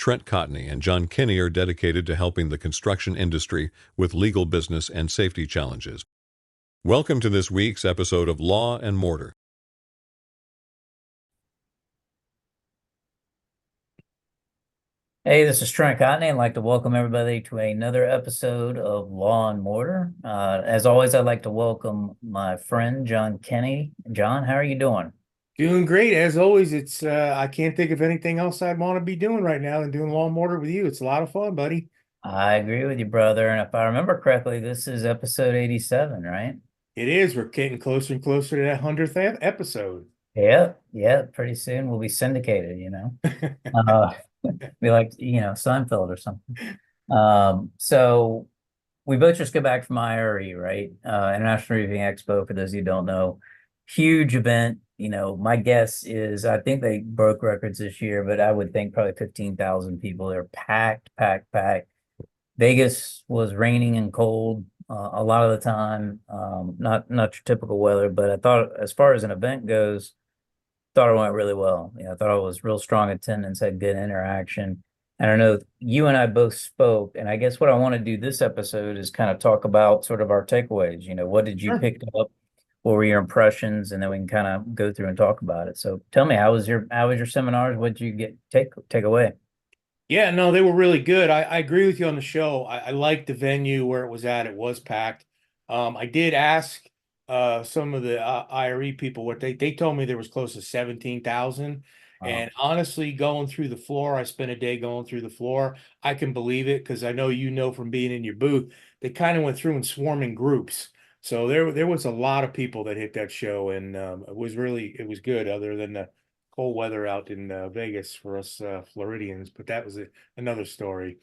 Trent Cotney and John Kenney are dedicated to helping the construction industry with legal business and safety challenges. Welcome to this week's episode of Law and Mortar. Hey, this is Trent Cotney. I'd like to welcome everybody to another episode of Law and Mortar. As always, I'd like to welcome my friend John Kenney. John, how are you doing? Doing great. As always, it's I can't think of anything else I'd want to be doing right now than doing lawn mortar with you. It's a lot of fun, buddy. I agree with you, brother. And if I remember correctly, this is episode 87, right? It is. We're getting closer and closer to that 100th episode. Yep. Pretty soon we'll be syndicated. Uh, be like, Seinfeld or something. So we both just got back from IRE, right? International Roofing Expo, for those of you who don't know, huge event. My guess is I think they broke records this year, but I would think probably 15,000 people. They're packed, packed, packed. Vegas was raining and cold a lot of the time. Not your typical weather, but I thought as far as an event goes, thought it went really well. I thought it was real strong attendance, had good interaction. And I know you and I both spoke, and I guess what I want to do this episode is kind of talk about sort of our takeaways. What did you Sure. pick up? What were your impressions? And then we can kind of go through and talk about it. So tell me, how was your seminars? What did you take away? Yeah, no, they were really good. I agree with you on the show. I liked the venue where it was at. It was packed. I did ask some of the IRE people what they told me there was close to 17,000. Wow. And honestly, going through the floor, I spent a day going through the floor. I can believe it because I know from being in your booth, they kind of went through and swarming groups. So there was a lot of people that hit that show, and it was good. Other than the cold weather out in Vegas for us Floridians, but that was another story.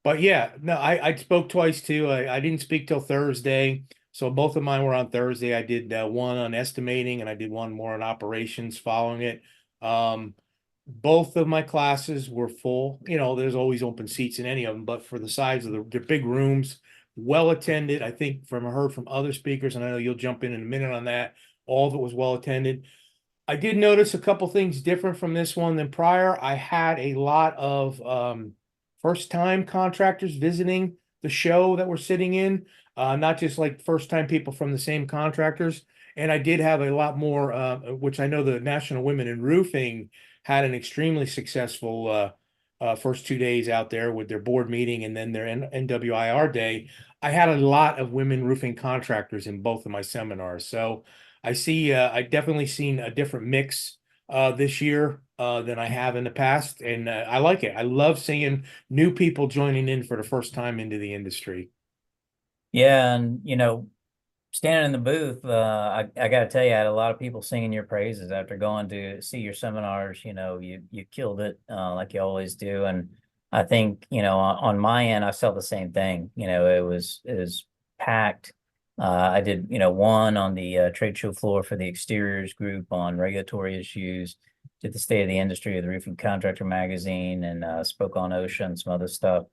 But yeah, no, I spoke twice too. I didn't speak till Thursday. So both of mine were on Thursday. I did one on estimating and I did one more on operations following it. Both of my classes were full. There's always open seats in any of them, but for the size of the big rooms, well attended. I think heard from other speakers, and I know you'll jump in a minute on that. All of it was well attended. I did notice a couple things different from this one than prior. I had a lot of first-time contractors visiting the show that we're sitting in, not just like first-time people from the same contractors. And I did have a lot more, which I know the National Women in Roofing had an extremely successful first 2 days out there with their board meeting and then their NWIR day. I had a lot of women roofing contractors in both of my seminars. So I definitely seen a different mix this year than I have in the past, and I like it. I love seeing new people joining in for the first time into the industry. Yeah, and standing in the booth, I got to tell you, I had a lot of people singing your praises after going to see your seminars. You killed it, like you always do. And I think, on my end, I saw the same thing. It was packed. I did, one on the trade show floor for the exteriors group on regulatory issues, did the state of the industry of the roofing contractor magazine, and spoke on OSHA and some other stuff.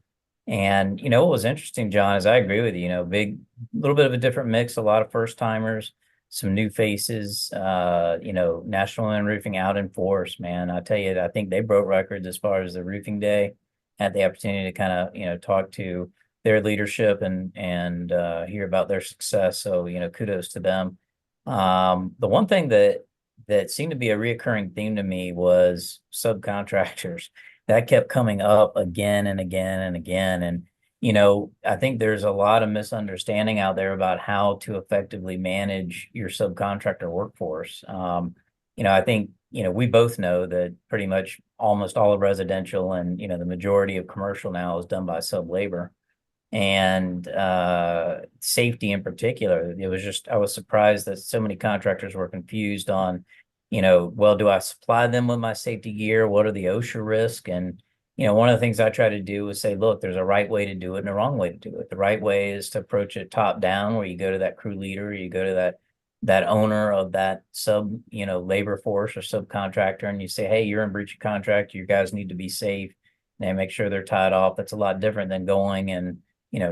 And what was interesting, John, is I agree with you. Big, little bit of a different mix, a lot of first timers, some new faces. National and Roofing out in force, man. I tell you, I think they broke records as far as the roofing day. Had the opportunity to kind of talk to their leadership and hear about their success. So kudos to them. The one thing that seemed to be a reoccurring theme to me was subcontractors. That kept coming up again and again and again. And, I think there's a lot of misunderstanding out there about how to effectively manage your subcontractor workforce. I think, we both know that pretty much almost all of residential and, the majority of commercial now is done by sub labor. And safety in particular, I was surprised that so many contractors were confused on, well, do I supply them with my safety gear? What are the OSHA risks? And, one of the things I try to do is say, look, there's a right way to do it and a wrong way to do it. The right way is to approach it top down, where you go to that crew leader, you go to that owner of that labor force or subcontractor, and you say, hey, you're in breach of contract, you guys need to be safe, and make sure they're tied off. That's a lot different than going and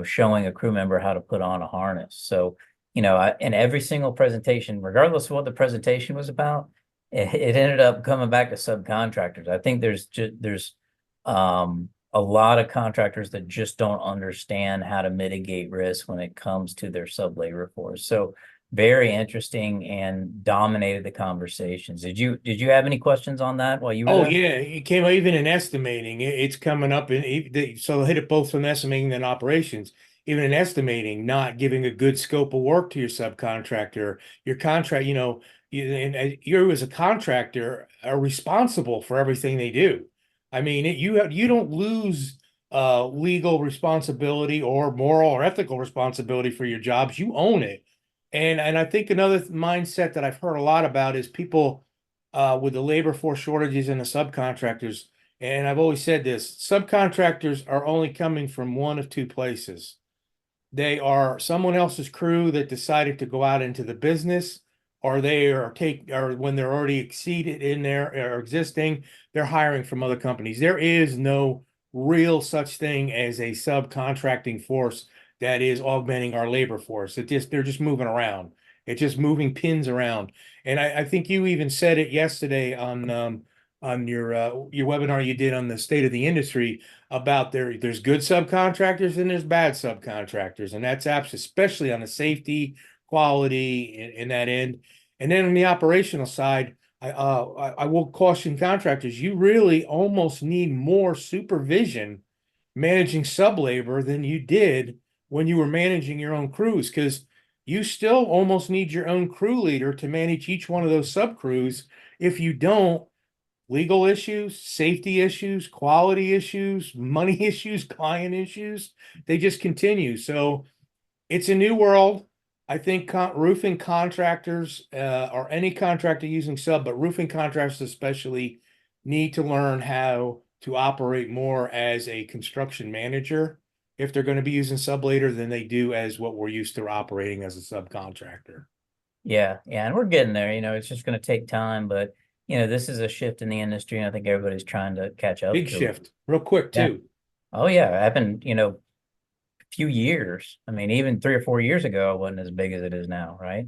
showing a crew member how to put on a harness. So, in every single presentation, regardless of what the presentation was about, it ended up coming back to subcontractors. I think there's a lot of contractors that just don't understand how to mitigate risk when it comes to their sub labor force. So very interesting and dominated the conversations. Did you have any questions on that while you were Oh there? yeah, it came even in estimating. It's coming up so hit it both from estimating and operations. Even in estimating, not giving a good scope of work to your subcontractor, your contract. You as a contractor are responsible for everything they do. I mean, you don't lose legal responsibility or moral or ethical responsibility for your jobs. You own it. And I think another mindset that I've heard a lot about is people with the labor force shortages and the subcontractors. And I've always said this, subcontractors are only coming from one of two places. They are someone else's crew that decided to go out into the business, or or when they're already exceeded in there or existing, they're hiring from other companies. There is no real such thing as a subcontracting force that is augmenting our labor force. They're just moving around. It's just moving pins around. And I think you even said it yesterday on your webinar you did on the state of the industry about there's good subcontractors and there's bad subcontractors, and that's especially on the safety, quality, in that end. And then on the operational side, I will caution contractors, you really almost need more supervision managing sub labor than you did when you were managing your own crews, because you still almost need your own crew leader to manage each one of those sub crews. If you don't, legal issues, safety issues, quality issues, money issues, client issues, they just continue. So it's a new world. I think roofing contractors, or any contractor using sub, but roofing contractors especially, need to learn how to operate more as a construction manager if they're going to be using sub later than they do as what we're used to operating as a subcontractor. Yeah, yeah, and we're getting there. It's just going to take time, but this is a shift in the industry, and I think everybody's trying to catch up Big to it. shift, real quick Yeah. too. Oh yeah, it happened, few years. I mean, even 3 or 4 years ago, it wasn't as big as it is now, right?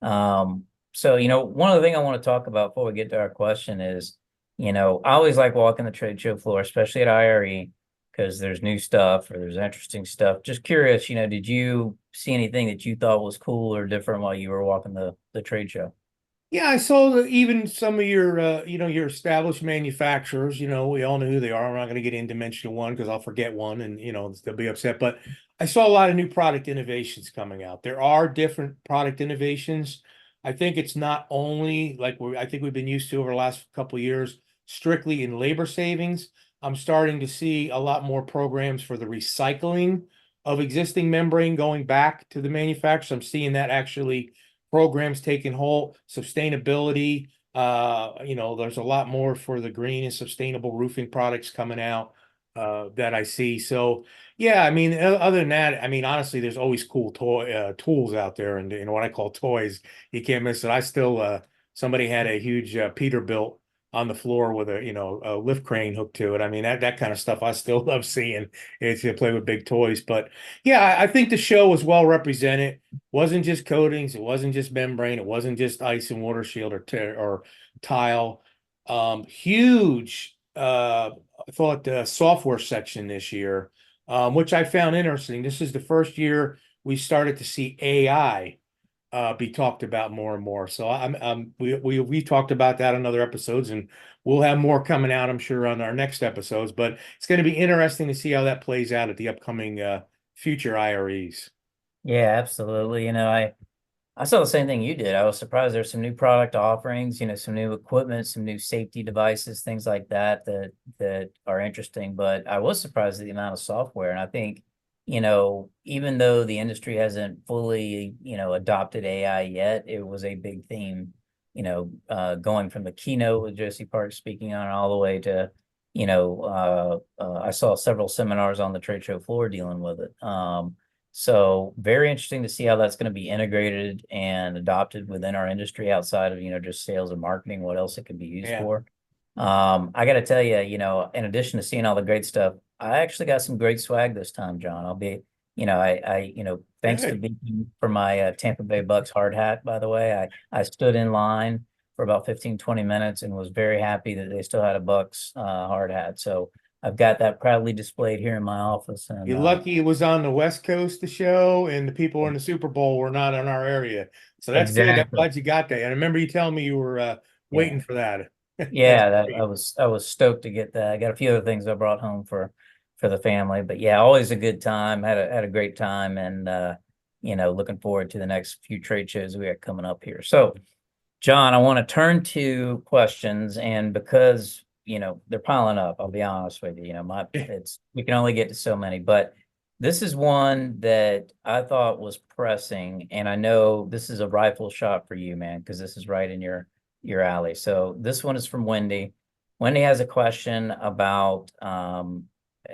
So, one of the things I want to talk about before we get to our question is, I always like walking the trade show floor, especially at IRE, because there's new stuff or there's interesting stuff. Just curious, did you see anything that you thought was cool or different while you were walking the trade show? Yeah, I saw that even some of your, your established manufacturers, we all know who they are. I'm not going to get into mention one because I'll forget one and, they'll be upset. But I saw a lot of new product innovations coming out. There are different product innovations. I think it's not only like I think we've been used to over the last couple of years, strictly in labor savings. I'm starting to see a lot more programs for the recycling of existing membrane going back to the manufacturers. I'm seeing that actually programs taking hold, sustainability. There's a lot more for the green and sustainable roofing products coming out that I see. So yeah, I mean, other than that, I mean, honestly, there's always cool tools out there, and what I call toys. You can't miss it. I still somebody had a huge Peterbilt on the floor with a lift crane hooked to it. I mean, that kind of stuff I still love seeing. It's to play with big toys. But yeah, I think the show was well represented. Wasn't just coatings, it wasn't just membrane, it wasn't just ice and water shield or tile. Huge I thought the software section this year, which I found interesting. This is the first year we started to see AI be talked about more and more. So we talked about that on other episodes, and we'll have more coming out, I'm sure, on our next episodes. But it's going to be interesting to see how that plays out at the upcoming future IREs. Yeah, absolutely. I saw the same thing you did. I was surprised there's some new product offerings, some new equipment, some new safety devices, things like that are interesting. But I was surprised at the amount of software. And I think, even though the industry hasn't fully, adopted AI yet, it was a big theme, going from the keynote with Josie Parks speaking on it all the way to, I saw several seminars on the trade show floor dealing with it. So very interesting to see how that's going to be integrated and adopted within our industry outside of, just sales and marketing, what else it could be used Yeah. for. I got to tell you, in addition to seeing all the great stuff, I actually got some great swag this time, John. I'll be, thanks to Good. Beacon for my Tampa Bay Bucks hard hat, by the way. I stood in line for about 15, 20 minutes and was very happy that they still had a Bucks hard hat. So I've got that proudly displayed here in my office. And You're lucky it was on the West Coast, the show, and the people in the Super Bowl were not in our area. So that's good. I'm exactly. glad you got that. And I remember you telling me you were Yeah. waiting for that. That's Yeah, great. I was stoked to get that. I got a few other things I brought home for the family, but yeah, always a good time. Had a great time, and looking forward to the next few trade shows we got coming up here. So, John, I want to turn to questions, and because they're piling up, I'll be honest with you. We can only get to so many, but this is one that I thought was pressing, and I know this is a rifle shot for you, man, because this is right in your alley. So this one is from Wendy. Wendy has a question about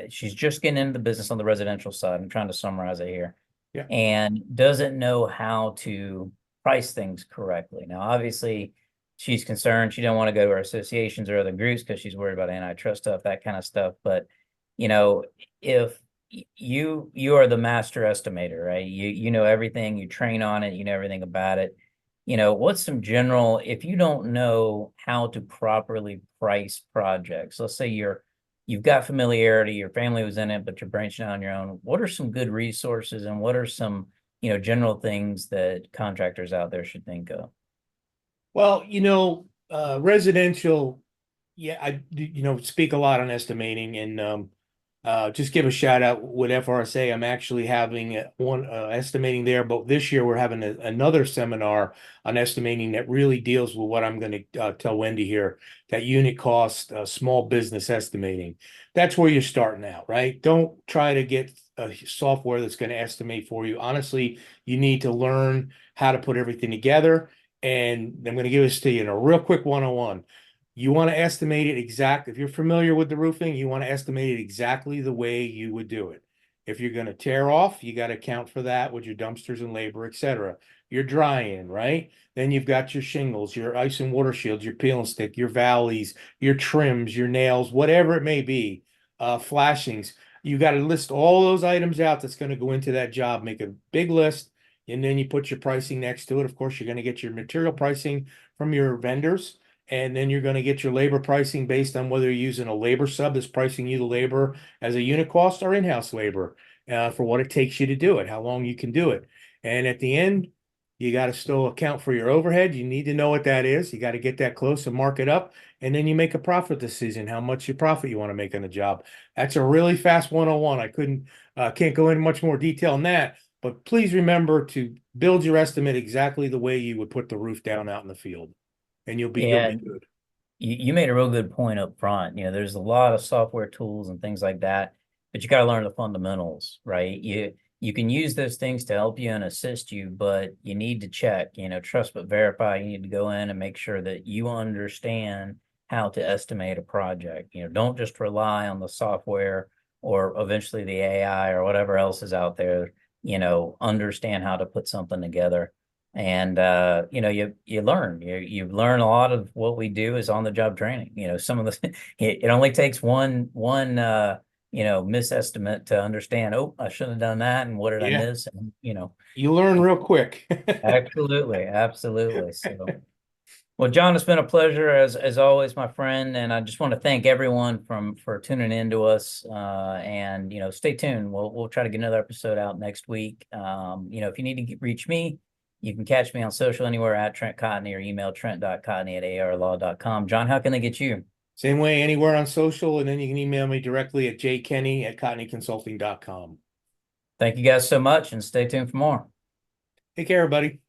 she's just getting into the business on the residential side. I'm trying to summarize it here. Yeah. And doesn't know how to price things correctly. Now, obviously, she's concerned. She don't want to go to her associations or other groups because she's worried about antitrust stuff, that kind of stuff. But if you are the master estimator, right? You know everything, you train on it, you know everything about it. What's some general, if you don't know how to properly price projects, let's say you've got familiarity, your family was in it, but you're branching out on your own. What are some good resources and what are some, general things that contractors out there should think of? Well, residential, yeah, I speak a lot on estimating, and just give a shout out with FRSA. I'm actually having one estimating there, but this year we're having another seminar on estimating that really deals with what I'm going to tell Wendy here, that unit cost, small business estimating. That's where you're starting out, right? Don't try to get a software that's going to estimate for you. Honestly, you need to learn how to put everything together. And I'm going to give this to you in a real quick 101. You want to estimate it exactly. If you're familiar with the roofing, you want to estimate it exactly the way you would do it. If you're going to tear off, you got to account for that with your dumpsters and labor, etc. Your dry-in, right? Then you've got your shingles, your ice and water shields, your peel and stick, your valleys, your trims, your nails, whatever it may be, flashings. You got to list all those items out that's going to go into that job. Make a big list, and then you put your pricing next to it. Of course, you're going to get your material pricing from your vendors. And then you're going to get your labor pricing based on whether you're using a labor sub that's pricing you the labor as a unit cost or in-house labor for what it takes you to do it, how long you can do it. And at the end, you got to still account for your overhead. You need to know what that is. You got to get that close and mark it up. And then you make a profit decision, how much you profit you want to make on the job. That's a really fast 101. I can't go into much more detail on that. But please remember to build your estimate exactly the way you would put the roof down out in the field. And you'll be good. You made a real good point up front. There's a lot of software tools and things like that, but you got to learn the fundamentals, right? You can use those things to help you and assist you, but you need to check, trust but verify. You need to go in and make sure that you understand how to estimate a project. Don't just rely on the software or eventually the AI or whatever else is out there. Understand how to put something together. And you learn a lot of what we do is on the job training. Some of the it only takes one misestimate to understand, oh, I shouldn't have done that, and what did I miss? And you learn real quick. Absolutely. So well, John, it's been a pleasure as always, my friend, and I just want to thank everyone for tuning in to us. And stay tuned. We'll try to get another episode out next week. If you need to reach me, you can catch me on social anywhere at Trent Cotney or email trent.cotney@arlaw.com. John, how can they get you? Same way, anywhere on social, and then you can email me directly at jkenney@cotneyconsulting.com. Thank you guys so much, and stay tuned for more. Take care, everybody.